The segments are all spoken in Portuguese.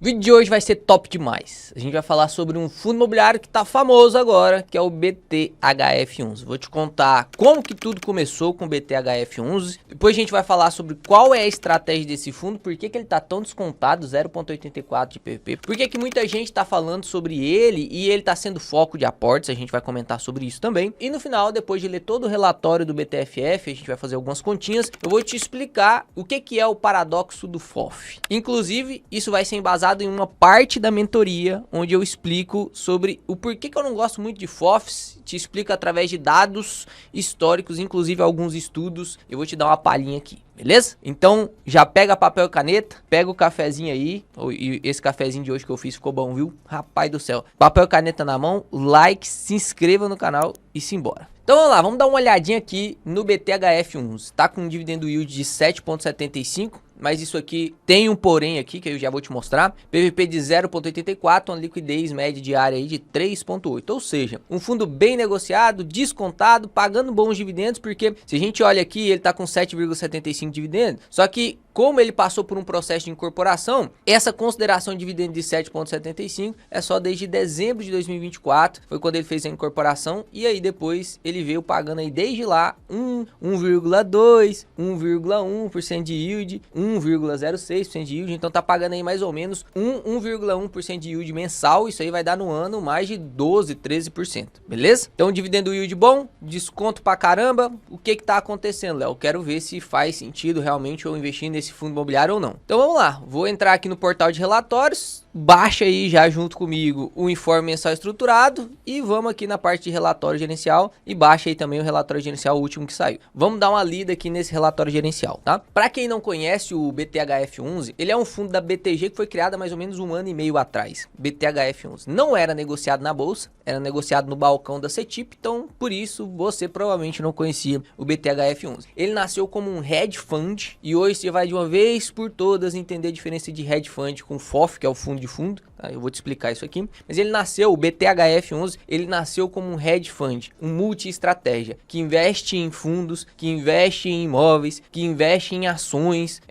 O vídeo de hoje vai ser top demais. A gente vai falar sobre um fundo imobiliário que tá famoso agora, que é o BTHF11. Vou te contar como que tudo começou com o BTHF11. Depois a gente vai falar sobre qual é a estratégia desse fundo, por que ele tá tão descontado, 0,84 de PVP. Por que muita gente tá falando sobre ele e ele tá sendo foco de aportes. A gente vai comentar sobre isso também. E no final, depois de ler todo o relatório do BTFF, a gente vai fazer algumas continhas. Eu vou te explicar o que é o paradoxo do FOF. Inclusive, isso vai ser embasado em uma parte da mentoria, onde eu explico sobre o porquê que eu não gosto muito de FOFs, te explico através de dados históricos, inclusive alguns estudos, eu vou te dar uma palhinha aqui, beleza? Então, já pega papel e caneta, pega o cafezinho aí, e esse cafezinho de hoje que eu fiz ficou bom, viu? Rapaz do céu. Papel e caneta na mão, like, se inscreva no canal e simbora. Então vamos lá, vamos dar uma olhadinha aqui no BTHF11. Tá com um dividendo yield de 7,75, mas isso aqui tem um porém aqui, que eu já vou te mostrar. PVP de 0,84, uma liquidez média diária aí de 3,8. Ou seja, um fundo bem negociado, descontado, pagando bons dividendos, porque se a gente olha aqui, ele tá com 7,75 dividendos, só que como ele passou por um processo de incorporação, essa consideração de dividendo de 7,75 é só desde dezembro de 2024, foi quando ele fez a incorporação, e aí depois ele veio pagando aí desde lá 1,2, 1,1% de yield, 1,06% de yield, então tá pagando aí mais ou menos 1,1% de yield mensal, isso aí vai dar no ano mais de 12, 13%, beleza? Então dividendo yield bom, desconto pra caramba, o que tá acontecendo, Léo? Eu quero ver se faz sentido realmente eu investir nesse fundo imobiliário ou não. Então vamos lá, vou entrar aqui no portal de relatórios, baixa aí já junto comigo o informe mensal estruturado e vamos aqui na parte de relatório gerencial e baixa aí também o relatório gerencial último que saiu. Vamos dar uma lida aqui nesse relatório gerencial, tá? Para quem não conhece o BTHF11, ele é um fundo da BTG que foi criado há mais ou menos 1 ano e meio atrás. BTHF11 não era negociado na bolsa, era negociado no balcão da CETIP, então por isso você provavelmente não conhecia o BTHF11. Ele nasceu como um hedge fund e hoje você vai de uma vez por todas entender a diferença de hedge fund com FOF, que é o fundo de fundo, tá? Eu vou te explicar isso aqui, mas ele nasceu, o BTHF11, ele nasceu como um hedge fund, um multi-estratégia, que investe em fundos, que investe em imóveis, que investe em ações,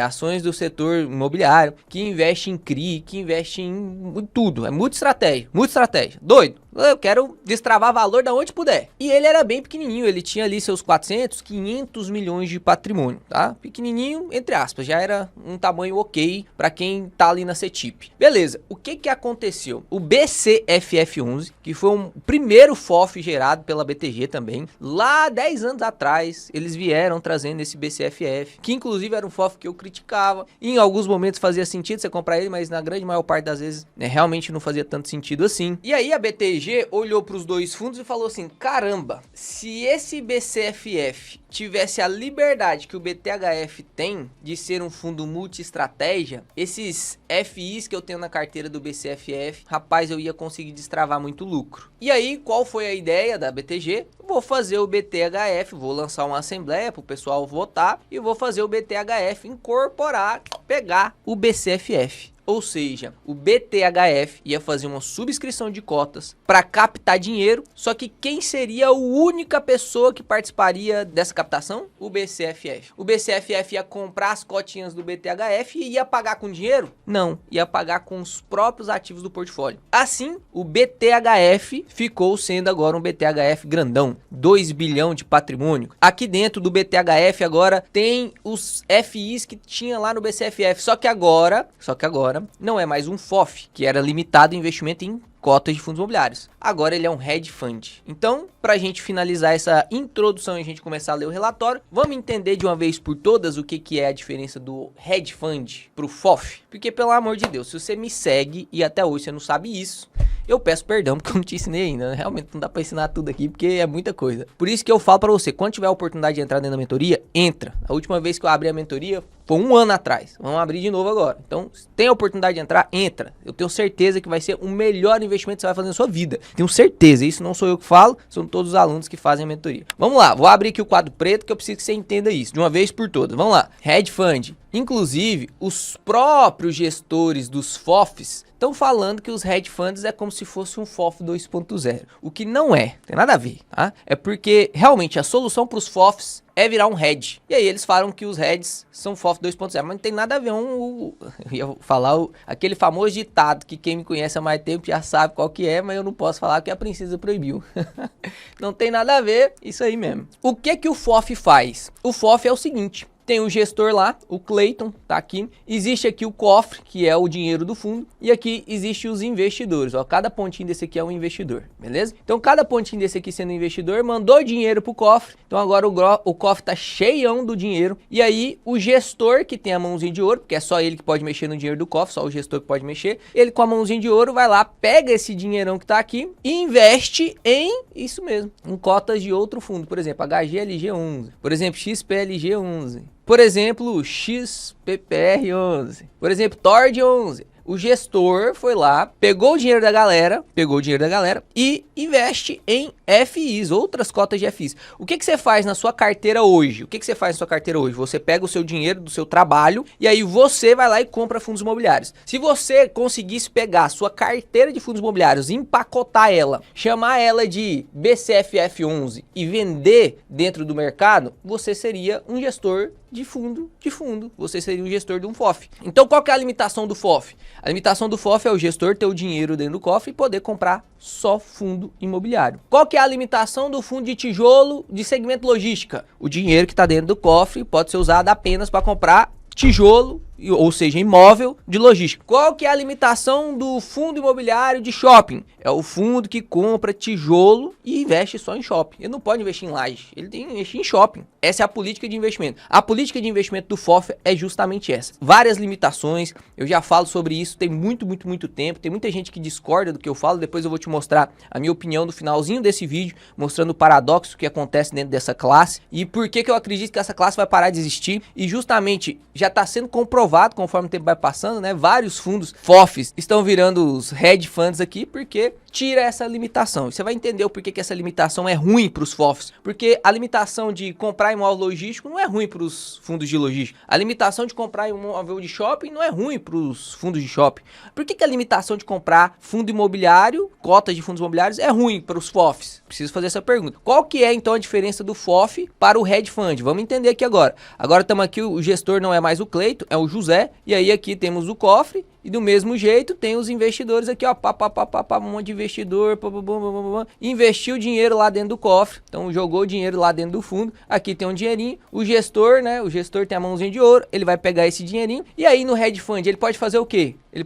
ações do setor imobiliário, que investe em CRI, que investe em tudo, é multi-estratégia, doido. Eu quero destravar valor da onde puder. E ele era bem pequenininho, ele tinha ali seus 400, 500 milhões de patrimônio, tá? Pequenininho, entre aspas, já era um tamanho ok para quem tá ali na CETIP. Beleza, o que aconteceu? O BCFF11, que foi o primeiro FOF gerado pela BTG também, lá 10 anos atrás, eles vieram trazendo esse BCFF, que inclusive era um FOF que eu criticava, e em alguns momentos fazia sentido você comprar ele, mas na grande maior parte das vezes, né, realmente não fazia tanto sentido assim. E aí a BTG olhou para os dois fundos e falou assim, caramba, se esse BCFF tivesse a liberdade que o BTHF tem de ser um fundo multi-estratégia, esses FIs que eu tenho na carteira do BCFF, rapaz, eu ia conseguir destravar muito lucro. E aí, qual foi a ideia da BTG? Vou fazer o BTHF, vou lançar uma assembleia para o pessoal votar e vou fazer o BTHF incorporar, pegar o BCFF. Ou seja, o BTHF ia fazer uma subscrição de cotas para captar dinheiro, só que quem seria a única pessoa que participaria dessa captação? O BCFF. O BCFF ia comprar as cotinhas do BTHF e ia pagar com dinheiro? Não, ia pagar com os próprios ativos do portfólio. Assim, o BTHF ficou sendo agora um BTHF grandão, 2 bilhão de patrimônio. Aqui dentro do BTHF agora tem os FIs que tinha lá no BCFF, só que agora não é mais um FOF, que era limitado ao investimento em cotas de fundos imobiliários. Agora ele é um hedge fund. Então, para a gente finalizar essa introdução e a gente começar a ler o relatório, vamos entender de uma vez por todas o que é a diferença do hedge fund para o FOF? Porque, pelo amor de Deus, se você me segue e até hoje você não sabe isso, eu peço perdão porque eu não te ensinei ainda, né? Realmente não dá para ensinar tudo aqui porque é muita coisa. Por isso que eu falo para você, quando tiver a oportunidade de entrar dentro da mentoria, entra. A última vez que eu abri a mentoria foi 1 ano atrás. Vamos abrir de novo agora. Então, se tem a oportunidade de entrar, entra. Eu tenho certeza que vai ser o melhor investimento que você vai fazer na sua vida. Tenho certeza. Isso não sou eu que falo, são todos os alunos que fazem a mentoria. Vamos lá, vou abrir aqui o quadro preto que eu preciso que você entenda isso de uma vez por todas. Vamos lá. Hedge Fund. Inclusive, os próprios gestores dos FOFs estão falando que os hedge funds é como se fosse um FOF 2.0, o que não é, tem nada a ver, tá? É porque realmente a solução para os FOFs é virar um hedge. E aí eles falam que os hedges são FOF 2.0, mas não tem nada a ver eu ia falar aquele famoso ditado que quem me conhece há mais tempo já sabe qual que é, mas eu não posso falar que a princesa proibiu. Não tem nada a ver, isso aí mesmo. O que o FOF faz? O FOF é o seguinte: tem o gestor lá, o Clayton, tá aqui. Existe aqui o cofre, que é o dinheiro do fundo. E aqui existe os investidores, ó. Cada pontinho desse aqui é um investidor, beleza? Então cada pontinho desse aqui sendo investidor, mandou dinheiro pro cofre. Então agora o cofre tá cheião do dinheiro. E aí o gestor, que tem a mãozinha de ouro, porque é só ele que pode mexer no dinheiro do cofre, só o gestor que pode mexer. Ele com a mãozinha de ouro vai lá, pega esse dinheirão que tá aqui e investe em, isso mesmo, em cotas de outro fundo. Por exemplo, HGLG11, por exemplo, XPLG11. Por exemplo, XPPR11. Por exemplo, TORD11. O gestor foi lá, pegou o dinheiro da galera e investe em FIs, outras cotas de FIs. O que você faz na sua carteira hoje? Você pega o seu dinheiro do seu trabalho e aí você vai lá e compra fundos imobiliários. Se você conseguisse pegar a sua carteira de fundos imobiliários, empacotar ela, chamar ela de BCFF11 e vender dentro do mercado, você seria um gestor de fundo, você seria um gestor de um FOF. Então qual que é a limitação do FOF? A limitação do FOF é o gestor ter o dinheiro dentro do cofre e poder comprar só fundo imobiliário. Qual que é a limitação do fundo de tijolo de segmento logística? O dinheiro que está dentro do cofre pode ser usado apenas para comprar tijolo, ou seja, imóvel de logística. Qual que é a limitação do fundo imobiliário de shopping? É o fundo que compra tijolo e investe só em shopping. Ele não pode investir em laje, ele tem que investir em shopping. Essa é a política de investimento. A política de investimento do FOF é justamente essa. Várias limitações, eu já falo sobre isso tem muito tempo. Tem muita gente que discorda do que eu falo, depois eu vou te mostrar a minha opinião no finalzinho desse vídeo, mostrando o paradoxo que acontece dentro dessa classe e por que eu acredito que essa classe vai parar de existir. E justamente já está sendo comprovado conforme o tempo vai passando, né? Vários fundos FOFs estão virando os hedge funds aqui porque tira essa limitação. E você vai entender o porquê que essa limitação é ruim para os FOFs. Porque a limitação de comprar imóvel logístico não é ruim para os fundos de logística. A limitação de comprar imóvel de shopping não é ruim para os fundos de shopping. Por que a limitação de comprar fundo imobiliário, cotas de fundos imobiliários, é ruim para os FOFs? Preciso fazer essa pergunta. Qual que é então a diferença do FOF para o hedge fund? Vamos entender aqui agora. Agora estamos aqui, o gestor não é mais o Cleiton, é o José. E aí aqui temos o cofre. E do mesmo jeito tem os investidores aqui, ó, um monte de investidor, investiu dinheiro lá dentro do cofre, então jogou o dinheiro lá dentro do fundo, aqui tem um dinheirinho, o gestor, né, o gestor tem a mãozinha de ouro, ele vai pegar esse dinheirinho, e aí no hedge fund ele pode fazer o quê? Ele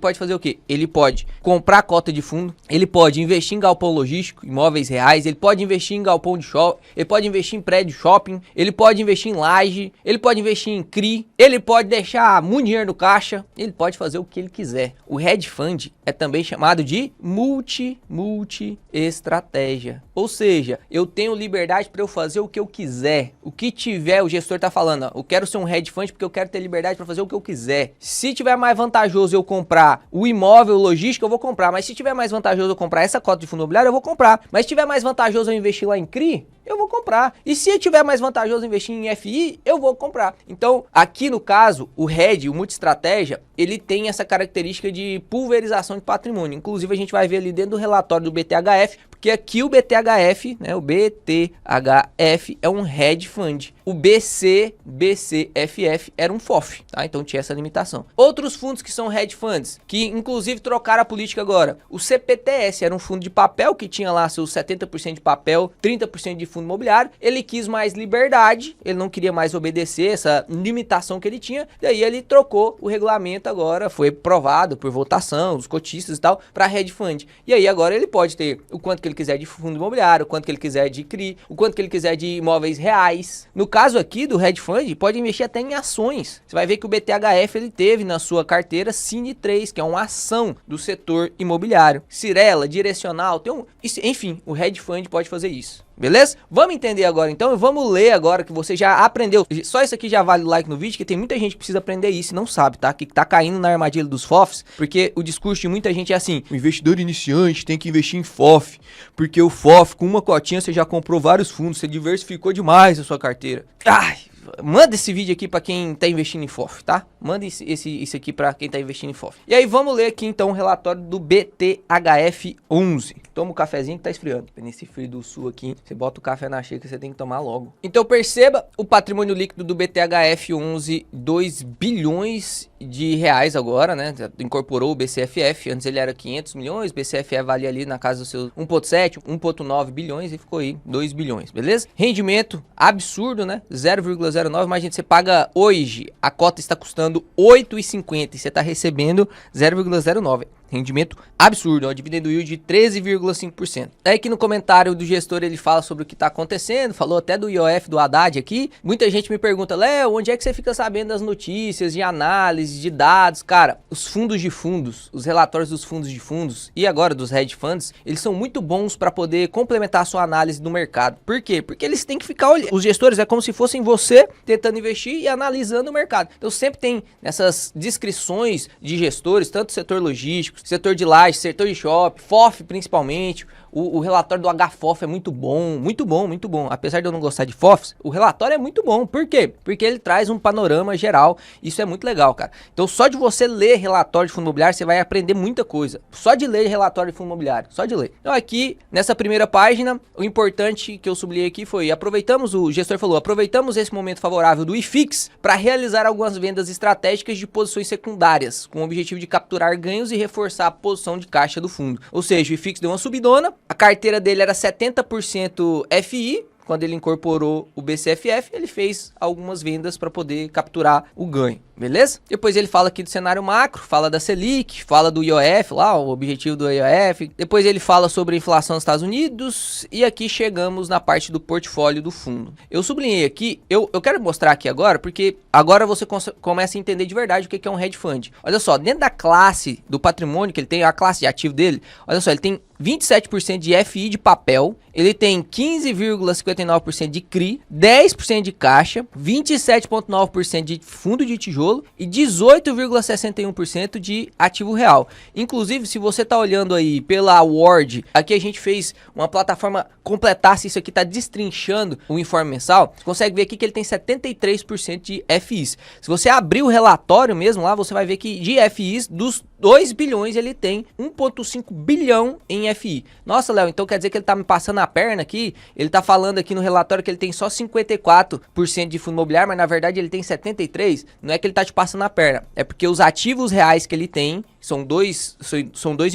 pode comprar cota de fundo, ele pode investir em galpão logístico, imóveis reais, ele pode investir em galpão de shopping, ele pode investir em prédio shopping, ele pode investir em laje, ele pode investir em CRI, ele pode deixar muito dinheiro no caixa, ele pode fazer o que ele quiser. O hedge fund é também chamado de multi-estratégia. Ou seja, eu tenho liberdade para eu fazer o que eu quiser. O que tiver, o gestor tá falando, ó, eu quero ser um hedge fund porque eu quero ter liberdade para fazer o que eu quiser. Se tiver mais vantajoso eu comprar o imóvel logístico, eu vou comprar. Mas se tiver mais vantajoso eu comprar essa cota de fundo imobiliário, eu vou comprar. Mas se tiver mais vantajoso eu investir lá em CRI, eu vou comprar. E se tiver mais vantajoso investir em FI, eu vou comprar. Então, aqui no caso, o hedge, o multi-estratégia, ele tem essa característica de pulverização de patrimônio. Inclusive, a gente vai ver ali dentro do relatório do BTHF, porque aqui o BTHF, né, o BTHF é um hedge fund. O BCFF era um FOF, tá? Então tinha essa limitação. Outros fundos que são hedge funds, que inclusive trocaram a política agora. O CPTS era um fundo de papel que tinha lá seus 70% de papel, 30% de fundo imobiliário. Ele quis mais liberdade, ele não queria mais obedecer essa limitação que ele tinha. Daí ele trocou o regulamento agora, foi aprovado por votação, os cotistas e tal, para hedge fund. E aí agora ele pode ter o quanto que ele quiser de fundo imobiliário, o quanto que ele quiser de CRI, o quanto que ele quiser de imóveis reais. No caso aqui do hedge fund, pode investir até em ações. Você vai ver que o BTHF ele teve na sua carteira Cine3, que é uma ação do setor imobiliário. Cirela, direcional, enfim, o hedge fund pode fazer isso. Beleza? Vamos entender agora então e vamos ler agora que você já aprendeu. Só isso aqui já vale o like no vídeo, que tem muita gente que precisa aprender isso e não sabe, tá? Que tá caindo na armadilha dos FOFs, porque o discurso de muita gente é assim: o investidor iniciante tem que investir em FOF, porque o FOF com uma cotinha você já comprou vários fundos, você diversificou demais a sua carteira. Ai, Manda esse vídeo aqui pra quem tá investindo em FOF, tá? Manda esse aqui pra quem tá investindo em FOF. E aí vamos ler aqui então o relatório do BTHF11. Toma o cafezinho que tá esfriando. Nesse frio do sul aqui, você bota o café na xícara, você tem que tomar logo. Então perceba, o patrimônio líquido do BTHF11, 2 bilhões de reais agora, né? Incorporou o BCFF, antes ele era 500 milhões, BCFF valia ali na casa dos seus 1,7, 1,9 bilhões e ficou aí 2 bilhões, beleza? Rendimento absurdo, né? 0,09, imagina, você paga hoje, a cota está custando 8,50 e você está recebendo 0,09. Rendimento absurdo, ó, dividendo yield de 13,5%. Aí aqui no comentário do gestor ele fala sobre o que está acontecendo, falou até do IOF do Haddad aqui. Muita gente me pergunta, Léo, onde é que você fica sabendo das notícias, de análise, de dados? Cara, os fundos de fundos, os relatórios dos fundos de fundos e agora dos hedge funds, eles são muito bons para poder complementar a sua análise do mercado. Por quê? Porque eles têm que ficar olhando. Os gestores é como se fossem você tentando investir e analisando o mercado. Então sempre tem nessas descrições de gestores, tanto setor logístico, setor de laje, setor de shopping, FOF principalmente. O relatório do HFOF é muito bom, muito bom, muito bom. Apesar de eu não gostar de FOFs, o relatório é muito bom. Por quê? Porque ele traz um panorama geral. Isso é muito legal, cara. Então só de você ler relatório de fundo imobiliário, você vai aprender muita coisa. Só de ler relatório de fundo imobiliário, só de ler. Então aqui, nessa primeira página, o importante que eu sublinhei aqui foi, o gestor falou, aproveitamos esse momento favorável do IFIX para realizar algumas vendas estratégicas de posições secundárias, com o objetivo de capturar ganhos e reforçar a posição de caixa do fundo. Ou seja, o IFIX deu uma subidona, a carteira dele era 70% FI, quando ele incorporou o BCFF, ele fez algumas vendas para poder capturar o ganho, beleza? Depois ele fala aqui do cenário macro, fala da Selic, fala do IOF lá, o objetivo do IOF. Depois ele fala sobre a inflação nos Estados Unidos e aqui chegamos na parte do portfólio do fundo. Eu sublinhei aqui, eu quero mostrar aqui agora, porque agora você começa a entender de verdade o que é um hedge fund. Olha só, dentro da classe do patrimônio que ele tem, a classe de ativo dele, olha só, ele tem 27% de FI de papel, ele tem 15,59% de CRI, 10% de caixa, 27,9% de fundo de tijolo e 18,61% de ativo real. Inclusive, se você está olhando aí pela Word, aqui a gente fez uma plataforma completasse isso aqui, está destrinchando o informe mensal, você consegue ver aqui que ele tem 73% de FIs. Se você abrir o relatório mesmo lá, você vai ver que de FIs, dos 2 bilhões, ele tem 1,5 bilhão em FI. Nossa, Léo, então quer dizer que ele tá me passando a perna aqui? Ele tá falando aqui no relatório que ele tem só 54% de fundo imobiliário, mas na verdade ele tem 73%. Não é que ele tá te passando a perna, é porque os ativos reais que ele tem, são dois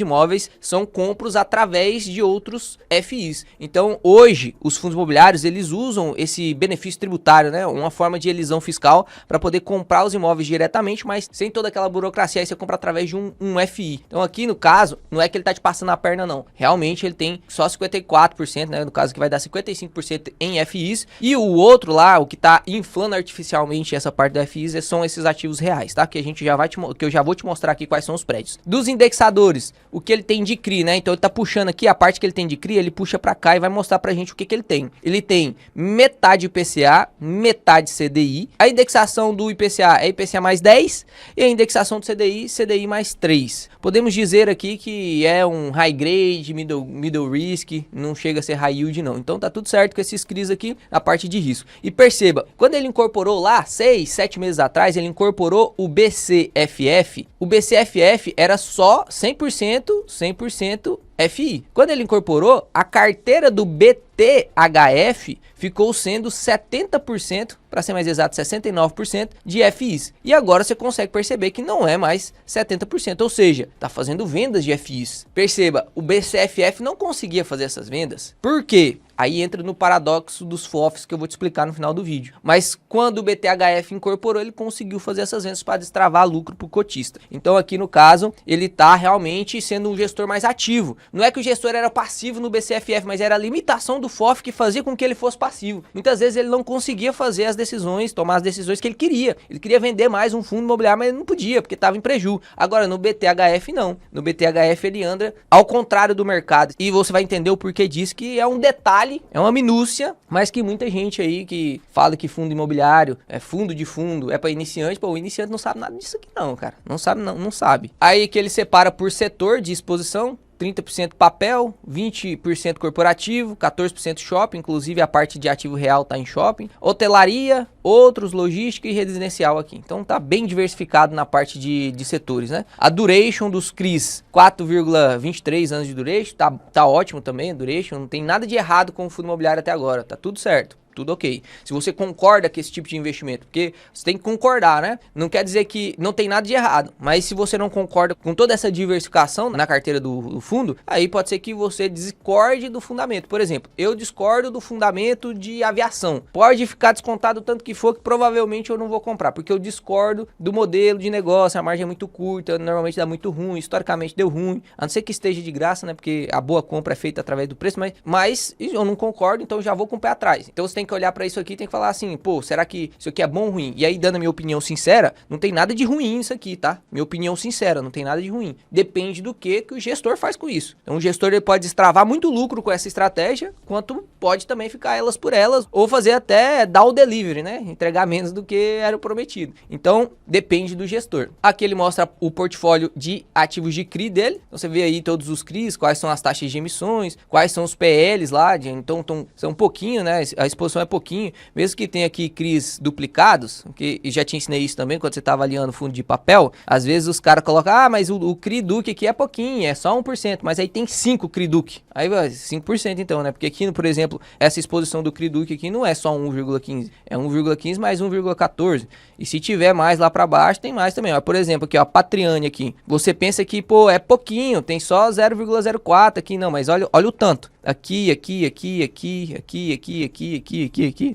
imóveis, são compros através de outros FIs. Então, hoje, os fundos imobiliários, eles usam esse benefício tributário, né? Uma forma de elisão fiscal para poder comprar os imóveis diretamente, mas sem toda aquela burocracia, aí você compra através de um FI. Então, aqui no caso, não é que ele tá te passando a perna, não. Realmente, ele tem só 54%, né? No caso, que vai dar 55% em FIs. E o outro lá, o que tá inflando artificialmente essa parte do FIs, são esses ativos reais, tá? Que a gente já que eu já vou te mostrar aqui quais são os prédios. Dos indexadores, o que ele tem de CRI, né? Então ele tá puxando aqui, a parte que ele tem de CRI, ele puxa pra cá e vai mostrar pra gente o que ele tem. Ele tem metade IPCA, metade CDI. A indexação do IPCA é IPCA mais 10 e a indexação do CDI, CDI mais 3. Podemos dizer aqui que é um high grade, middle risk, não chega a ser high yield não. Então tá tudo certo com esses CRIs aqui, a parte de risco. E perceba, quando ele incorporou lá, 6, 7 meses atrás, ele incorporou o BCFF. O BCFF era só 100% FI. Quando ele incorporou, a carteira do BTHF ficou sendo 70%, para ser mais exato, 69% de FIs. E agora você consegue perceber que não é mais 70%, ou seja, está fazendo vendas de FIs. Perceba, o BCFF não conseguia fazer essas vendas. Por quê? Aí entra no paradoxo dos FOFs que eu vou te explicar no final do vídeo. Mas quando o BTHF incorporou, ele conseguiu fazer essas vendas para destravar lucro para o cotista. Então aqui no caso, ele está realmente sendo um gestor mais ativo. Não é que o gestor era passivo no BCFF, mas era a limitação do FOF que fazia com que ele fosse passivo. Muitas vezes ele não conseguia fazer as decisões, tomar as decisões que ele queria. Ele queria vender mais um fundo imobiliário, mas ele não podia, porque estava em prejuízo. Agora no BTHF não. No BTHF ele anda ao contrário do mercado. E você vai entender o porquê disso, que é um detalhe, é uma minúcia, mas que muita gente aí que fala que fundo imobiliário é fundo de fundo, é para iniciante, pô, o iniciante não sabe nada disso aqui não, cara. Não sabe não, não sabe. Aí que ele separa por setor de exposição, 30% papel, 20% corporativo, 14% shopping, inclusive a parte de ativo real está em shopping, hotelaria, outros, logística e residencial aqui. Então tá bem diversificado na parte de setores, né? A duration dos CRIs, 4,23 anos de duration, tá ótimo também a duration, não tem nada de errado com o fundo imobiliário até agora, tá tudo certo. Tudo ok. Se você concorda com esse tipo de investimento, porque você tem que concordar, né? Não quer dizer que não tem nada de errado, mas se você não concorda com toda essa diversificação na carteira do fundo, aí pode ser que você discorde do fundamento. Por exemplo, eu discordo do fundamento de aviação. Pode ficar descontado o tanto que for, que provavelmente eu não vou comprar, porque eu discordo do modelo de negócio, a margem é muito curta, normalmente dá muito ruim, historicamente deu ruim, a não ser que esteja de graça, né? Porque a boa compra é feita através do preço, mas eu não concordo, então já vou com o pé atrás. Então você tem que olhar para isso aqui, tem que falar assim, pô, será que isso aqui é bom ou ruim? E aí, dando a minha opinião sincera, não tem nada de ruim isso aqui, tá? Minha opinião sincera, não tem nada de ruim. Depende do que o gestor faz com isso. Então, o gestor ele pode destravar muito lucro com essa estratégia, quanto pode também ficar elas por elas, ou fazer até dar o delivery, né? Entregar menos do que era o prometido. Então, depende do gestor. Aqui ele mostra o portfólio de ativos de CRI dele. Então, você vê aí todos os CRIs, quais são as taxas de emissões, quais são os PLs lá, então são um pouquinho, né? A exposição é pouquinho, mesmo que tenha aqui CRIs duplicados, que já te ensinei isso também quando você está avaliando fundo de papel, às vezes os caras colocam, mas o CRI Duc aqui é pouquinho, é só 1%, mas aí tem 5 CRI Duc, aí 5% então, né, porque aqui, por exemplo, essa exposição do CRI Duc aqui não é só 1,15, é 1,15 mais 1,14, e se tiver mais lá para baixo, tem mais também, ó, por exemplo, aqui, ó, Patriane aqui, você pensa que, pô, é pouquinho, tem só 0,04 aqui, não, mas olha o tanto, aqui,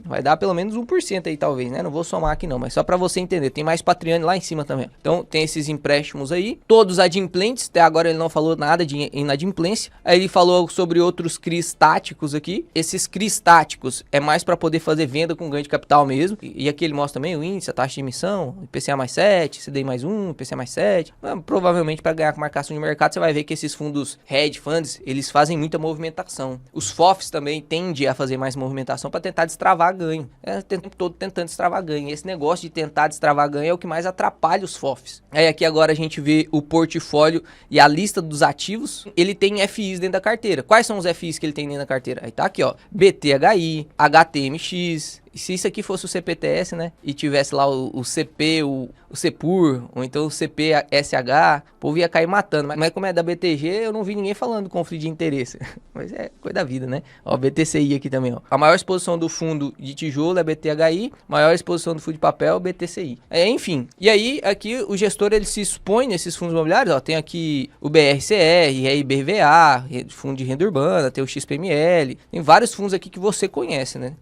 vai dar pelo menos 1% aí talvez, né? Não vou somar aqui não, mas só para você entender, tem mais Patriane lá em cima também. Então tem esses empréstimos aí, todos adimplentes, até agora ele não falou nada de inadimplência. Aí ele falou sobre outros CRIs táticos aqui. Esses CRIs táticos é mais para poder fazer venda com ganho de capital mesmo. E aqui ele mostra também o índice, a taxa de emissão, IPCA mais 7, CDI mais 1, IPCA mais 7. Provavelmente para ganhar com marcação de mercado, você vai ver que esses fundos hedge funds, eles fazem muita movimentação. Os FOFs também tendem a fazer mais movimentação para tentar destravar ganho. O tempo todo tentando destravar ganho. E esse negócio de tentar destravar ganho é o que mais atrapalha os FOFs. Aí aqui agora a gente vê o portfólio e a lista dos ativos. Ele tem FIs dentro da carteira. Quais são os FIs que ele tem dentro da carteira? Aí tá aqui, ó. BTHI, HTMX. Se isso aqui fosse o CPTS, né? E tivesse lá o CP, o CEPUR, ou então o CPSH, o povo ia cair matando. Mas como é da BTG, eu não vi ninguém falando de conflito de interesse. Mas é coisa da vida, né? Ó, BTCI aqui também, ó. A maior exposição do fundo de tijolo é BTHI, maior exposição do fundo de papel é BTCI. Enfim, e aí aqui o gestor ele se expõe nesses fundos imobiliários, ó. Tem aqui o BRCR, RBVA, fundo de renda urbana, tem o XPML, tem vários fundos aqui que você conhece, né?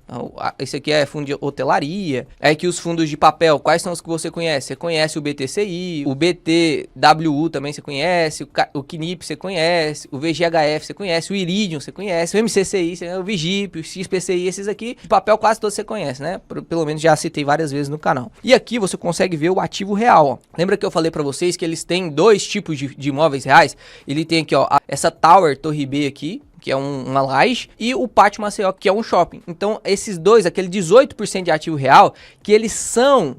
Esse aqui é fundo de hotelaria. É que os fundos de papel, quais são os que você conhece? Você conhece o BTCI, o BTWU também você conhece, o KNIP você conhece, o VGHF você conhece, o Iridium você conhece, o MCCI, o Vigip, o XPCI, esses aqui, de papel quase todos você conhece, né? Pelo menos já citei várias vezes no canal. E aqui você consegue ver o ativo real, ó. Lembra que eu falei pra vocês que eles têm dois tipos de imóveis reais? Ele tem aqui, ó, essa Tower Torre B aqui, que é uma laje, e o Pátio Maceió, que é um shopping. Então, esses dois, aquele 18% de ativo real, que eles são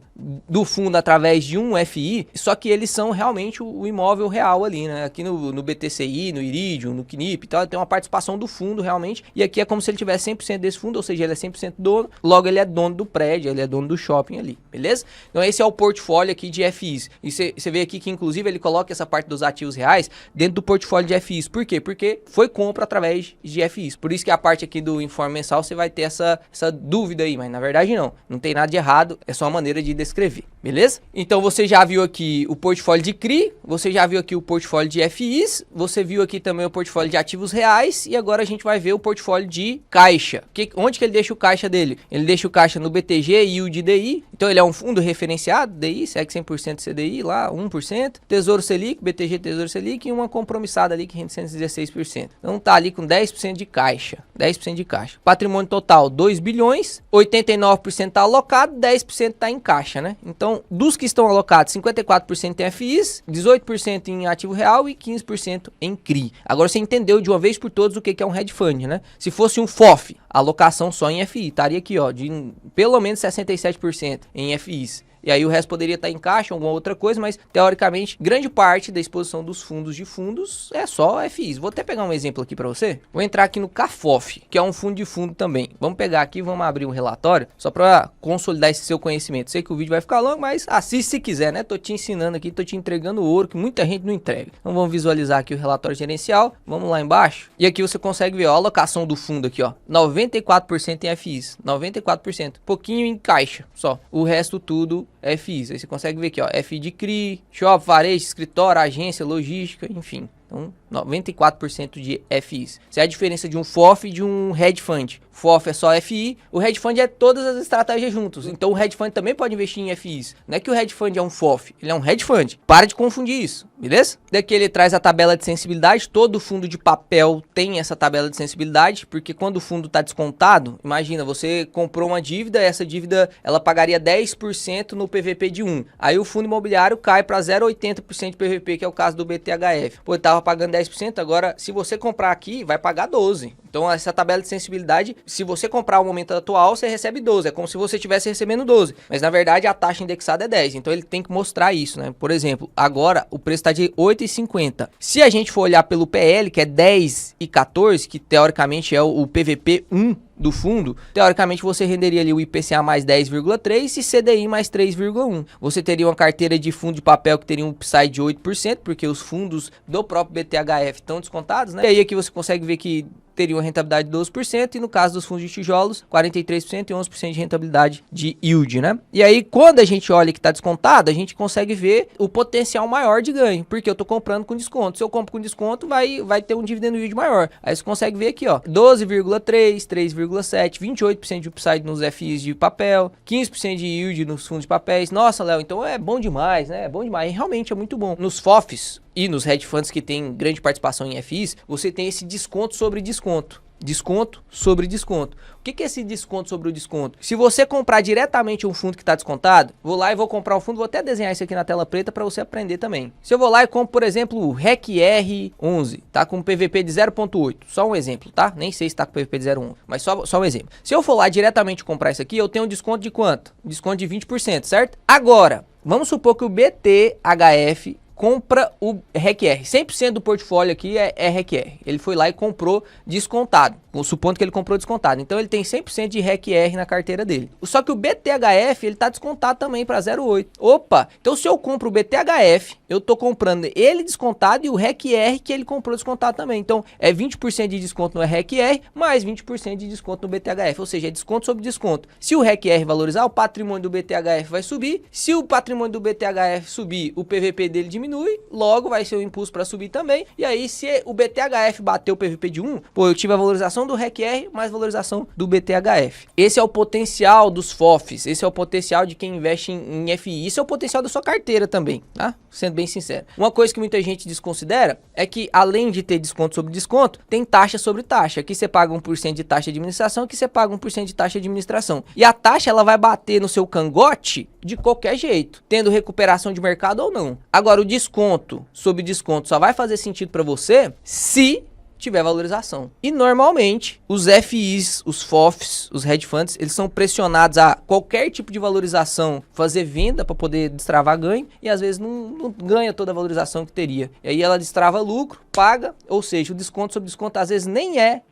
do fundo através de um FI, só que eles são realmente o imóvel real ali, né? Aqui no BTCI, no Iridium, no KNIP e tal, tem uma participação do fundo realmente, e aqui é como se ele tivesse 100% desse fundo, ou seja, ele é 100% dono, logo ele é dono do prédio, ele é dono do shopping ali, beleza? Então esse é o portfólio aqui de FIs, e você vê aqui que inclusive ele coloca essa parte dos ativos reais dentro do portfólio de FIs, por quê? Porque foi compra através de FIs, por isso que a parte aqui do informe mensal você vai ter essa dúvida aí, mas na verdade não tem nada de errado, é só uma maneira de descrever, beleza? Então você já viu aqui o portfólio de CRI, você já viu aqui o portfólio de FIs, você viu aqui também o portfólio de ativos reais e agora a gente vai ver o portfólio de caixa. Onde que ele deixa o caixa dele? Ele deixa o caixa no BTG e o de DI, então ele é um fundo referenciado, DI, segue 100% CDI lá, 1%, Tesouro Selic, BTG Tesouro Selic e uma compromissada ali que rende 116%. Então tá ali com 10% de caixa, 10% de caixa. Patrimônio total 2 bilhões, 89% tá alocado, 10% tá em caixa, né? Então, dos que estão alocados, 54% em FIs, 18% em ativo real e 15% em CRI. Agora você entendeu de uma vez por todas o que é um hedge fund, né? Se fosse um FOF, alocação só em FI, estaria aqui, ó, de pelo menos 67% em FIs. E aí o resto poderia estar em caixa, alguma outra coisa, mas teoricamente, grande parte da exposição dos fundos de fundos é só FIs. Vou até pegar um exemplo aqui para você. Vou entrar aqui no CAFOF, que é um fundo de fundo também. Vamos pegar aqui, vamos abrir um relatório, só para consolidar esse seu conhecimento. Sei que o vídeo vai ficar longo, mas assiste se quiser, né? Tô te ensinando aqui, tô te entregando ouro que muita gente não entrega. Então vamos visualizar aqui o relatório gerencial. Vamos lá embaixo. E aqui você consegue ver ó, a alocação do fundo aqui, ó. 94% em FIs, 94%. Pouquinho em caixa, só. O resto tudo é FIs. Aí você consegue ver aqui, ó, FI de CRI, shopping, varejo, escritório, agência, logística, enfim. Então, 94% de FIs. Essa é a diferença de um FOF e de um hedge fund. FOF é só FI, o hedge fund é todas as estratégias juntos. Então, o hedge fund também pode investir em FIs. Não é que o hedge fund é um FOF, ele é um hedge fund. Para de confundir isso, beleza? Daqui ele traz a tabela de sensibilidade. Todo fundo de papel tem essa tabela de sensibilidade, porque quando o fundo está descontado, imagina, você comprou uma dívida, essa dívida ela pagaria 10% no PVP de 1. Aí o fundo imobiliário cai para 0,80% de PVP, que é o caso do BTHF. Pô, estava pagando 10%, agora se você comprar aqui, vai pagar 12%. Então essa tabela de sensibilidade, se você comprar o momento atual, você recebe 12%. É como se você estivesse recebendo 12%. Mas na verdade a taxa indexada é 10%. Então ele tem que mostrar isso, né? Por exemplo, agora o preço está de 8,50. Se a gente for olhar pelo PL, que é 10,14, que teoricamente é o PVP 1 do fundo, teoricamente você renderia ali o IPCA mais 10,3 e CDI mais 3,1. Você teria uma carteira de fundo de papel que teria um upside de 8%, porque os fundos do próprio BTHF estão descontados, né? E aí aqui você consegue ver que teria uma rentabilidade de 12%, e no caso dos fundos de tijolos, 43% e 11% de rentabilidade de yield, né? E aí, quando a gente olha que está descontado, a gente consegue ver o potencial maior de ganho, porque eu estou comprando com desconto. Se eu compro com desconto, vai ter um dividendo yield maior. Aí você consegue ver aqui, ó, 12,3, 3,7, 28% de upside nos FIs de papel, 15% de yield nos fundos de papéis. Nossa, Léo, então é bom demais, né? É bom demais. E realmente é muito bom. Nos FOFs e nos hedge funds que tem grande participação em FIs, você tem esse desconto sobre desconto. Desconto sobre desconto. O que é esse desconto sobre o desconto? Se você comprar diretamente um fundo que está descontado, vou lá e vou comprar um fundo, vou até desenhar isso aqui na tela preta para você aprender também. Se eu vou lá e compro, por exemplo, o REC-R11, tá com PVP de 0,8, só um exemplo, tá? Nem sei se tá com PVP de 0,1, mas só um exemplo. Se eu for lá diretamente comprar isso aqui, eu tenho um desconto de quanto? Desconto de 20%, certo? Agora, vamos supor que o BTHF compra o REC-R. 100% do portfólio aqui é REC-R. Ele foi lá e comprou descontado. Supondo que ele comprou descontado. Então ele tem 100% de REC-R na carteira dele. Só que o BTHF, ele tá descontado também para 0,8. Opa! Então se eu compro o BTHF, eu tô comprando ele descontado e o REC-R que ele comprou descontado também. Então é 20% de desconto no REC-R, mais 20% de desconto no BTHF. Ou seja, é desconto sobre desconto. Se o REC-R valorizar, o patrimônio do BTHF vai subir. Se o patrimônio do BTHF subir, o PVP dele diminui. Logo vai ser um impulso para subir também. E aí se o BTHF bater o PVP de 1, pô, eu tive a valorização do REC-R mais valorização do BTHF. Esse é o potencial dos FOFs, esse é o potencial de quem investe em FI, isso é o potencial da sua carteira também, tá? Sendo bem sincero. Uma coisa que muita gente desconsidera é que além de ter desconto sobre desconto, tem taxa sobre taxa. Aqui você paga 1% de taxa de administração, aqui você paga 1% de taxa de administração. E a taxa ela vai bater no seu cangote de qualquer jeito, tendo recuperação de mercado ou não. Agora o desconto sobre desconto só vai fazer sentido para você se tiver valorização. E normalmente os FIs, os FOFs, os hedge funds, eles são pressionados a qualquer tipo de valorização fazer venda para poder destravar ganho, e às vezes não ganha toda a valorização que teria. E aí ela destrava lucro, paga, ou seja, o desconto sobre desconto às vezes nem é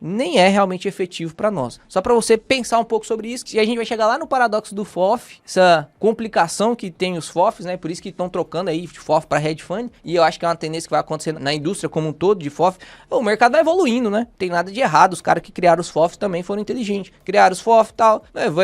realmente efetivo para nós. Só para você pensar um pouco sobre isso, e a gente vai chegar lá no paradoxo do FOF, essa complicação que tem os FOFs, né? Por isso que estão trocando aí de FOF para hedge fund, e eu acho que é uma tendência que vai acontecer na indústria como um todo de FOF. O mercado vai evoluindo, né? Tem nada de errado, os caras que criaram os FOFs também foram inteligentes. Criaram os FOF e tal,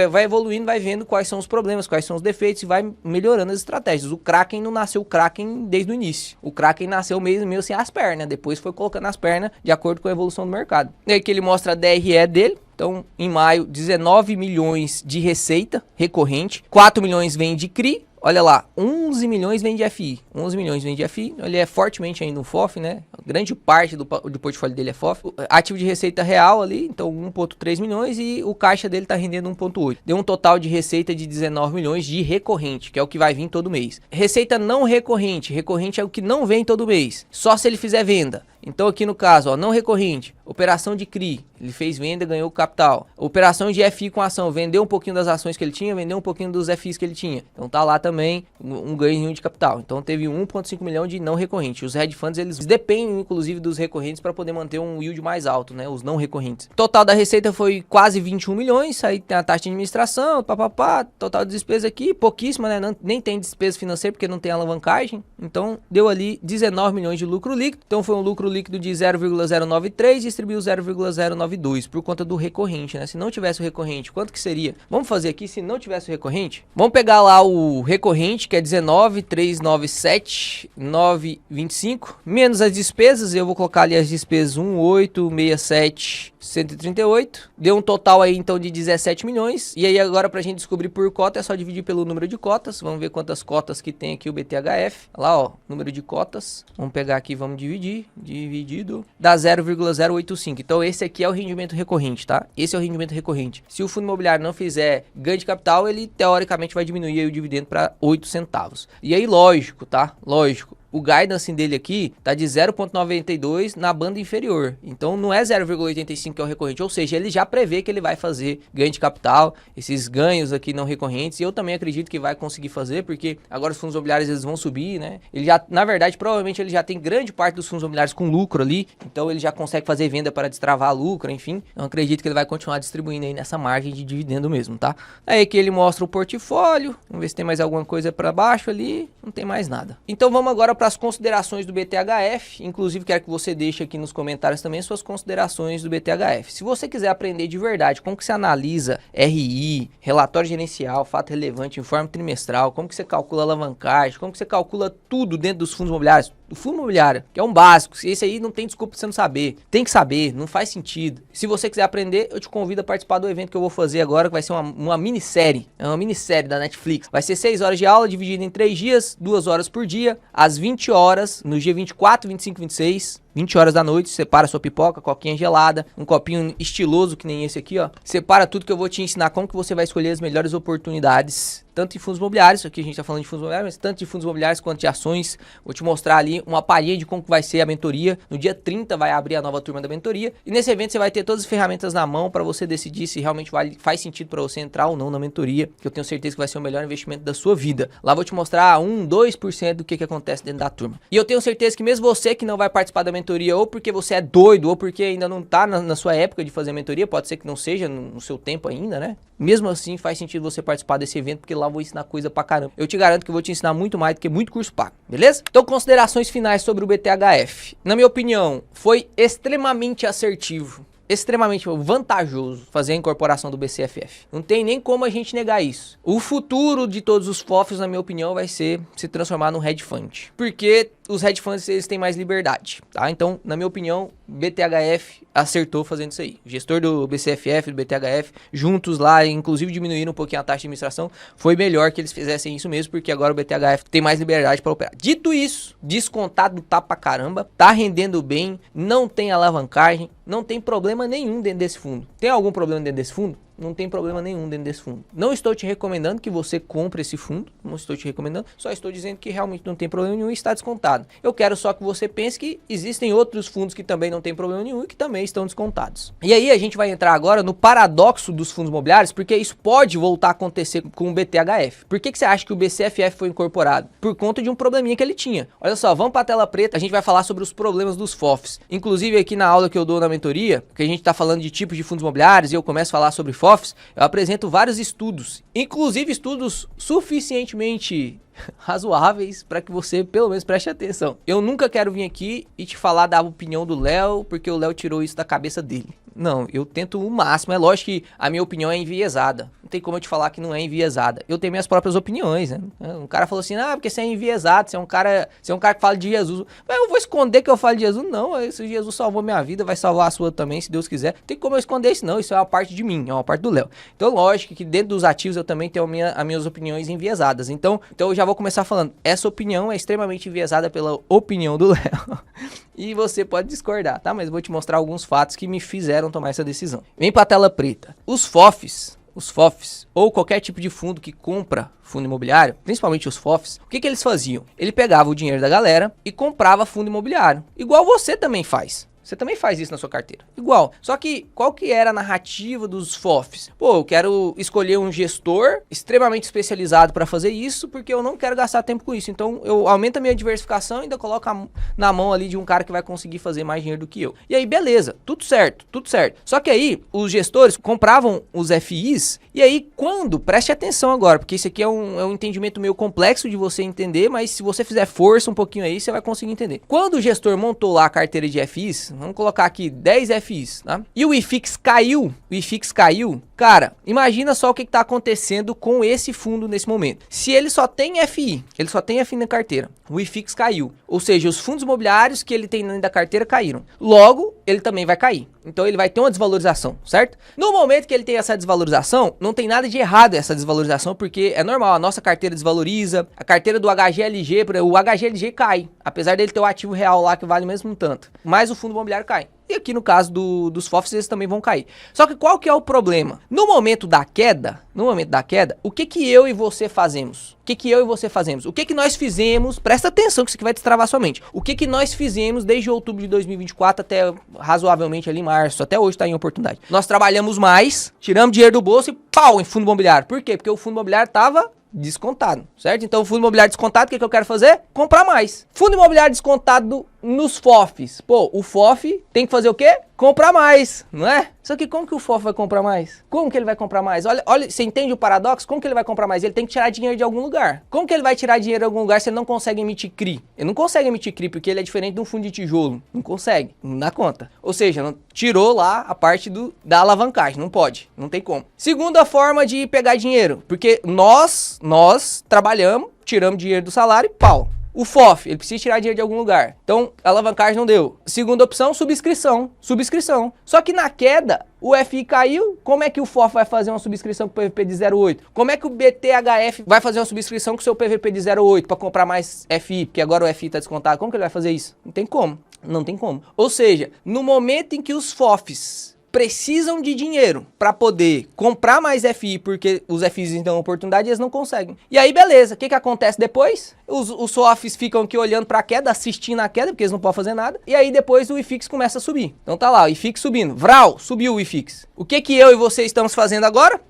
vai evoluindo, vai vendo quais são os problemas, quais são os defeitos e vai melhorando as estratégias. O Kraken não nasceu o Kraken desde o início. O Kraken nasceu meio sem as pernas, depois foi colocando as pernas de acordo com a evolução do mercado. E aí que ele mostra a DRE dele. Então, em maio, 19 milhões de receita recorrente, 4 milhões vem de CRI. Olha lá, 11 milhões vem de FI. 11 milhões vem de FI. Ele é fortemente ainda um FOF, né? Grande parte do portfólio dele é FOF. Ativo de receita real ali, então 1,3 milhões. E o caixa dele tá rendendo 1,8. Deu um total de receita de 19 milhões de recorrente, que é o que vai vir todo mês. Receita não recorrente. Recorrente é o que não vem todo mês. Só se ele fizer venda. Então aqui no caso, ó, não recorrente. Operação de CRI, ele fez venda, ganhou capital. Operação de FI com ação, vendeu um pouquinho das ações que ele tinha, vendeu um pouquinho dos FIs que ele tinha. Então tá lá também um ganho de capital. Então teve 1,5 milhão de não recorrente. Os hedge funds, eles dependem inclusive dos recorrentes para poder manter um yield mais alto, né? Os não recorrentes. Total da receita foi quase 21 milhões, aí tem a taxa de administração, papapá, total de despesa aqui, pouquíssima, né? Nem tem despesa financeira porque não tem alavancagem. Então deu ali 19 milhões de lucro líquido. Então foi um lucro líquido de 0,093 e distribuiu 0,092 por conta do recorrente, né? Se não tivesse o recorrente, quanto que seria? Vamos fazer aqui se não tivesse o recorrente? Vamos pegar lá o recorrente, que é 19,397,925, menos as despesas, eu vou colocar ali as despesas 1,867,138, deu um total aí então de 17 milhões, e aí agora pra gente descobrir por cota é só dividir pelo número de cotas, vamos ver quantas cotas que tem aqui o BTHF, lá ó, número de cotas, vamos pegar aqui, vamos dividir, dividido, dá 0,085, então esse aqui é o rendimento recorrente, tá? Esse é o rendimento recorrente. Se o fundo imobiliário não fizer ganho de capital, ele teoricamente vai diminuir aí o dividendo para 8 centavos. E aí lógico, tá? Lógico. O guidance dele aqui tá de 0,92 na banda inferior. Então não é 0,85 que é o recorrente. Ou seja, ele já prevê que ele vai fazer ganho de capital, esses ganhos aqui não recorrentes. E eu também acredito que vai conseguir fazer, porque agora os fundos imobiliários eles vão subir, né? Ele já, na verdade, provavelmente ele já tem grande parte dos fundos imobiliários com lucro ali. Então ele já consegue fazer venda para destravar lucro, enfim. Eu acredito que ele vai continuar distribuindo aí nessa margem de dividendo mesmo, tá? Aí aqui ele mostra o portfólio. Vamos ver se tem mais alguma coisa para baixo ali. Não tem mais nada. Então vamos agora para as considerações do BTHF, inclusive quero que você deixe aqui nos comentários também suas considerações do BTHF. Se você quiser aprender de verdade como que você analisa RI, relatório gerencial, fato relevante, informe trimestral, como que você calcula alavancagem, como que você calcula tudo dentro dos fundos imobiliários, o fundo imobiliário, que é um básico, esse aí não tem desculpa pra você não saber, tem que saber, não faz sentido. Se você quiser aprender, eu te convido a participar do evento que eu vou fazer agora, que vai ser uma minissérie, é uma minissérie da Netflix. Vai ser 6 horas de aula, dividida em 3 dias, 2 horas por dia, às 20 horas, no dia 24, 25, 26, 20 horas da noite, separa sua pipoca, coquinha gelada, um copinho estiloso que nem esse aqui, ó. Separa tudo que eu vou te ensinar como que você vai escolher as melhores oportunidades, tanto em fundos imobiliários, aqui a gente tá falando de fundos imobiliários, mas tanto de fundos imobiliários quanto de ações. Vou te mostrar ali uma palhinha de como que vai ser a mentoria. No dia 30 vai abrir a nova turma da mentoria. E nesse evento você vai ter todas as ferramentas na mão para você decidir se realmente faz sentido para você entrar ou não na mentoria, que eu tenho certeza que vai ser o melhor investimento da sua vida. Lá vou te mostrar 2% do que acontece dentro da turma. E eu tenho certeza que mesmo você que não vai participar da mentoria, ou porque você é doido, ou porque ainda não tá na sua época de fazer a mentoria, pode ser que não seja no seu tempo ainda, né? Mesmo assim, faz sentido você participar desse evento, porque lá eu vou ensinar coisa pra caramba. Eu te garanto que eu vou te ensinar muito mais do que muito curso pago, beleza? Então, considerações finais sobre o BTHF. Na minha opinião, foi extremamente assertivo, extremamente vantajoso fazer a incorporação do BCFF. Não tem nem como a gente negar isso. O futuro de todos os FOFs, na minha opinião, vai ser se transformar num hedge fund. Porque os hedge funds eles têm mais liberdade, tá? Então, na minha opinião, BTHF acertou fazendo isso aí. O gestor do BCFF, do BTHF, juntos lá, inclusive diminuíram um pouquinho a taxa de administração, foi melhor que eles fizessem isso mesmo, porque agora o BTHF tem mais liberdade para operar. Dito isso, descontado tá pra caramba, tá rendendo bem, não tem alavancagem, não tem problema nenhum dentro desse fundo. Tem algum problema dentro desse fundo? Não tem problema nenhum dentro desse fundo. Não estou te recomendando que você compre esse fundo, não estou te recomendando, só estou dizendo que realmente não tem problema nenhum e está descontado. Eu quero só que você pense que existem outros fundos que também não tem problema nenhum e que também estão descontados. E aí a gente vai entrar agora no paradoxo dos fundos imobiliários, porque isso pode voltar a acontecer com o BTHF. Por que você acha que o BCFF foi incorporado? Por conta de um probleminha que ele tinha. Olha só, vamos para a tela preta, a gente vai falar sobre os problemas dos FOFs. Inclusive aqui na aula que eu dou na mentoria, que a gente está falando de tipos de fundos imobiliários e eu começo a falar sobre FOFs, eu apresento vários estudos, inclusive estudos suficientemente razoáveis para que você pelo menos preste atenção. Eu nunca quero vir aqui e te falar da opinião do Léo, porque o Léo tirou isso da cabeça dele. Não, eu tento o máximo. É lógico que a minha opinião é enviesada. Não tem como eu te falar que não é enviesada. Eu tenho minhas próprias opiniões, né? Um cara falou assim, porque você é enviesado, você é um cara que fala de Jesus. Mas eu vou esconder que eu falo de Jesus? Não, se Jesus salvou minha vida, vai salvar a sua também, se Deus quiser. Não tem como eu esconder isso não, isso é uma parte de mim, é uma parte do Léo. Então, lógico que dentro dos ativos eu também tenho as minhas opiniões enviesadas. Então eu já vou começar falando, essa opinião é extremamente enviesada pela opinião do Léo. E você pode discordar, tá? Mas eu vou te mostrar alguns fatos que me fizeram tomar essa decisão. Vem pra tela preta. Os FOFs, ou qualquer tipo de fundo que compra fundo imobiliário, principalmente os FOFs, o que eles faziam? Ele pegava o dinheiro da galera e comprava fundo imobiliário, igual você também faz. Você também faz isso na sua carteira. Igual. Só que qual que era a narrativa dos FOFs? Pô, eu quero escolher um gestor extremamente especializado para fazer isso, porque eu não quero gastar tempo com isso. Então eu aumento a minha diversificação e ainda coloco na mão ali de um cara que vai conseguir fazer mais dinheiro do que eu. E aí, beleza. Tudo certo, tudo certo. Só que aí, os gestores compravam os FIs, e aí quando, preste atenção agora, porque isso aqui é um entendimento meio complexo de você entender, mas se você fizer força um pouquinho aí, você vai conseguir entender. Quando o gestor montou lá a carteira de FIs, vamos colocar aqui 10 FIs, tá? E o IFIX caiu, cara, imagina só o que tá acontecendo com esse fundo nesse momento. Se ele só tem FI na carteira, o IFIX caiu, ou seja, os fundos imobiliários que ele tem dentro da carteira caíram. Logo, ele também vai cair. Então ele vai ter uma desvalorização, certo? No momento que ele tem essa desvalorização, não tem nada de errado essa desvalorização, porque é normal, a nossa carteira desvaloriza, a carteira do HGLG, o HGLG cai, apesar dele ter o ativo real lá que vale mesmo um tanto, mas o fundo imobiliário cai. E aqui no caso dos FOFs, eles também vão cair. Só que qual que é o problema? No momento da queda, o que eu e você fazemos? O que nós fizemos? Presta atenção que isso aqui vai destravar sua mente. O que nós fizemos desde outubro de 2024 até razoavelmente ali março, até hoje tá em oportunidade. Nós trabalhamos mais, tiramos dinheiro do bolso e pau em fundo imobiliário. Por quê? Porque o fundo imobiliário tava descontado, certo? Então o fundo imobiliário descontado, o que eu quero fazer? Comprar mais. Fundo imobiliário descontado nos FOFs. Pô, o FOF tem que fazer o quê? Comprar mais, não é? Só que como que o FOF vai comprar mais? Como que ele vai comprar mais? Olha, você entende o paradoxo? Como que ele vai comprar mais? Ele tem que tirar dinheiro de algum lugar. Como que ele vai tirar dinheiro de algum lugar se ele não consegue emitir CRI? Ele não consegue emitir CRI porque ele é diferente de um fundo de tijolo. Não consegue, não dá conta. Ou seja, não, tirou lá a parte da alavancagem, não pode, não tem como. Segunda forma de pegar dinheiro, porque nós trabalhamos, tiramos dinheiro do salário e pau. O FOF, ele precisa tirar dinheiro de algum lugar. Então, a alavancagem não deu. Segunda opção, subscrição. Só que na queda, o FI caiu. Como é que o FOF vai fazer uma subscrição com o PVP de 0,8? Como é que o BTHF vai fazer uma subscrição com o seu PVP de 0,8 para comprar mais FI? Porque agora o FI está descontado. Como que ele vai fazer isso? Não tem como. Não tem como. Ou seja, no momento em que os FOFs precisam de dinheiro para poder comprar mais FI, porque os FIs dão oportunidade e eles não conseguem. E aí, beleza, o que acontece depois? Os FOFs ficam aqui olhando para a queda, assistindo a queda, porque eles não podem fazer nada. E aí depois o IFIX começa a subir. Então tá lá, o IFIX subindo. Vral, subiu o IFIX. O que eu e você estamos fazendo agora?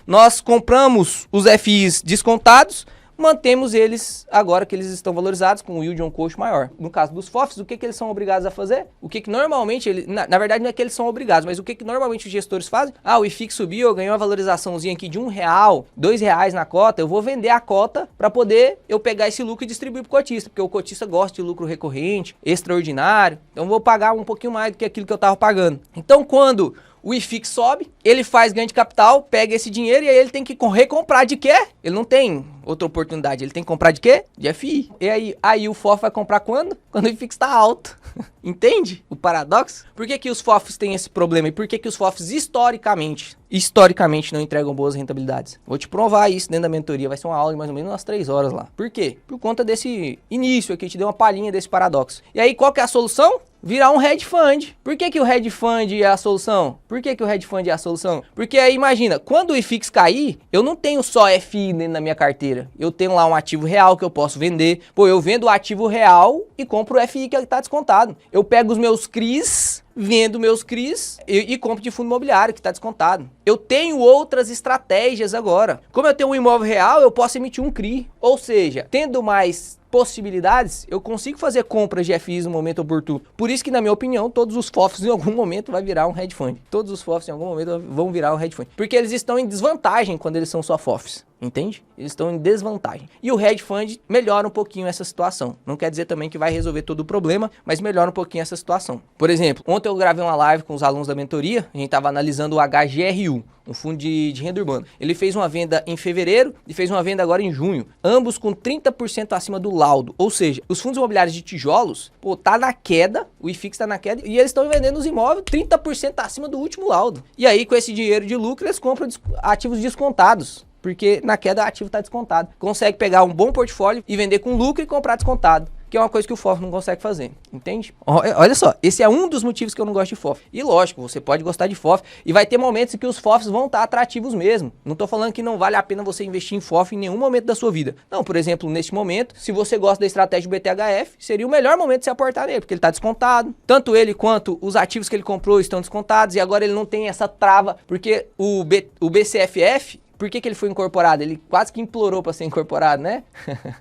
Nós compramos os FIs descontados, mantemos eles agora que eles estão valorizados com o yield on cost maior. No caso dos FOFs, o que eles são obrigados a fazer? O que normalmente, na verdade não é que eles são obrigados, mas o que normalmente os gestores fazem? Ah, o IFIX subiu, eu ganhei uma valorizaçãozinha aqui de R$1, R$2 na cota, eu vou vender a cota para poder eu pegar esse lucro e distribuir pro cotista, porque o cotista gosta de lucro recorrente, extraordinário, então eu vou pagar um pouquinho mais do que aquilo que eu tava pagando. Então quando o IFIX sobe, ele faz ganho de capital, pega esse dinheiro e aí ele tem que recomprar de quê? Ele não tem outra oportunidade, ele tem que comprar de quê? De FI. E aí o FOF vai comprar quando? Quando o IFIX está alto. Entende o paradoxo? Por que os FOFs têm esse problema? E por que os FOFs historicamente não entregam boas rentabilidades? Vou te provar isso dentro da mentoria, vai ser uma aula de mais ou menos umas 3 horas lá. Por quê? Por conta desse início aqui, te dei uma palhinha desse paradoxo. E aí qual que é a solução? Virar um hedge fund. Por que o hedge fund é a solução? Porque aí imagina, quando o IFIX cair, eu não tenho só FI dentro da minha carteira. Eu tenho lá um ativo real que eu posso vender. Pô, eu vendo o ativo real e compro o FI que está descontado. Eu pego os meus CRIs, vendo meus CRIs e compro de fundo imobiliário que está descontado. Eu tenho outras estratégias agora. Como eu tenho um imóvel real, eu posso emitir um CRI. Ou seja, tendo mais possibilidades, eu consigo fazer compras de FIs no momento oportuno. Por isso que, na minha opinião, todos os FOFs em algum momento vai virar um hedge fund. Todos os FOFs em algum momento vão virar um hedge fund. Porque eles estão em desvantagem quando eles são só FOFs. Entende? Eles estão em desvantagem. E o hedge fund melhora um pouquinho essa situação. Não quer dizer também que vai resolver todo o problema, mas melhora um pouquinho essa situação. Por exemplo, ontem eu gravei uma live com os alunos da mentoria, a gente estava analisando o HGRU, um fundo de renda urbana. Ele fez uma venda em fevereiro e fez uma venda agora em junho, ambos com 30% acima do laudo. Ou seja, os fundos imobiliários de tijolos, pô, tá na queda, o IFIX tá na queda e eles estão vendendo os imóveis 30% acima do último laudo. E aí, com esse dinheiro de lucro, eles compram ativos descontados. Porque na queda o ativo está descontado. Consegue pegar um bom portfólio e vender com lucro e comprar descontado. que é uma coisa que o FOF não consegue fazer, entende? Olha só, esse é um dos motivos que eu não gosto de FOF. E lógico, você pode gostar de FOF e vai ter momentos em que os FOFs vão estar atrativos mesmo. Não tô falando que não vale a pena você investir em FOF em nenhum momento da sua vida. Não, por exemplo, neste momento, se você gosta da estratégia do BTHF, seria o melhor momento de você aportar nele, porque ele tá descontado. Tanto ele quanto os ativos que ele comprou estão descontados e agora ele não tem essa trava, porque o BCFF, por que ele foi incorporado? Ele quase que implorou para ser incorporado, né?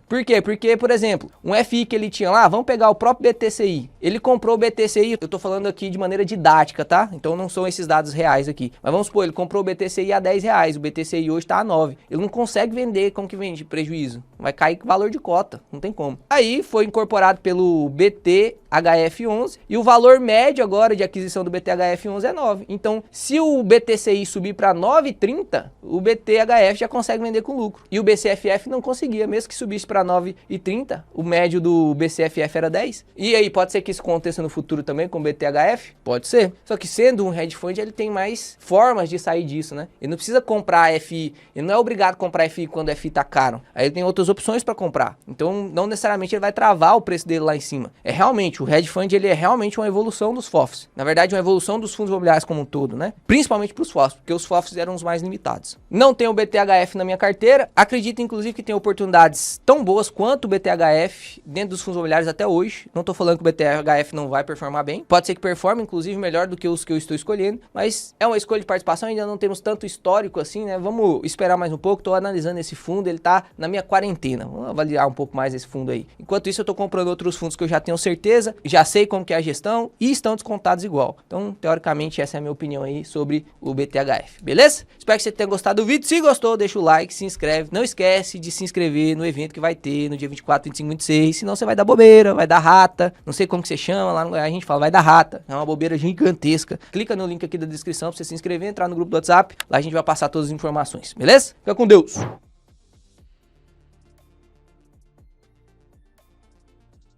Por quê? Porque, por exemplo, um FI que ele tinha lá, vamos pegar o próprio BTCI. Ele comprou o BTCI, eu tô falando aqui de maneira didática, tá? Então não são esses dados reais aqui. Mas vamos supor, ele comprou o BTCI a R$10, o BTCI hoje tá a 9. Ele não consegue vender, como que vende? Prejuízo. Vai cair com valor de cota, não tem como. Aí foi incorporado pelo BTHF11 e o valor médio agora de aquisição do BTHF11 é 9. Então, se o BTCI subir para 9,30, o BTHF já consegue vender com lucro. E o BCFF não conseguia, mesmo que subisse para 9,30, o médio do BCFF era 10. E aí, pode ser que isso aconteça no futuro também com o BTHF? Pode ser. Só que sendo um hedge fund, ele tem mais formas de sair disso, né? Ele não precisa comprar FI, ele não é obrigado a comprar FI quando o FI tá caro. Aí ele tem outras opções para comprar. Então, não necessariamente ele vai travar o preço dele lá em cima. É realmente, o hedge fund, ele é realmente uma evolução dos FOFs. Na verdade, uma evolução dos fundos imobiliários como um todo, né? Principalmente para os FOFs, porque os FOFs eram os mais limitados. Não tenho o BTHF na minha carteira. Acredito, inclusive, que tem oportunidades tão boas quanto o BTHF dentro dos fundos imobiliários até hoje. Não tô falando que o BTHF não vai performar bem. Pode ser que performe, inclusive, melhor do que os que eu estou escolhendo. Mas é uma escolha de participação, ainda não temos tanto histórico assim, né? Vamos esperar mais um pouco. Tô analisando esse fundo, ele tá na minha quarentena. Vamos avaliar um pouco mais esse fundo aí. Enquanto isso, eu tô comprando outros fundos que eu já tenho certeza, já sei como que é a gestão e estão descontados igual. Então, teoricamente, essa é a minha opinião aí sobre o BTHF, beleza? Espero que você tenha gostado do vídeo. Se gostou, deixa o like, se inscreve. Não esquece de se inscrever no evento que vai ter no dia 24, 25, 26. Senão você vai dar bobeira, vai dar rata. Não sei como que você chama, lá no Goiás a gente fala vai dar rata. É uma bobeira gigantesca. Clica no link aqui da descrição pra você se inscrever, entrar no grupo do WhatsApp. Lá a gente vai passar todas as informações, beleza? Fica com Deus!